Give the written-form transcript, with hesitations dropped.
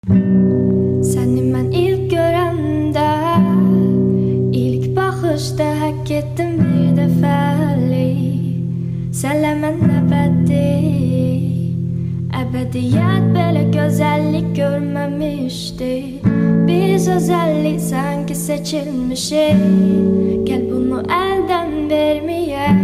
Seni mən ilk görəndə, ilk baxışda haqq etdim bir dəfəlik. Sənlə mən əbədiyyət belə gözəllik görməmişdi. Biz özəllik sanki seçilmişik, gəl bunu əldən verməyək.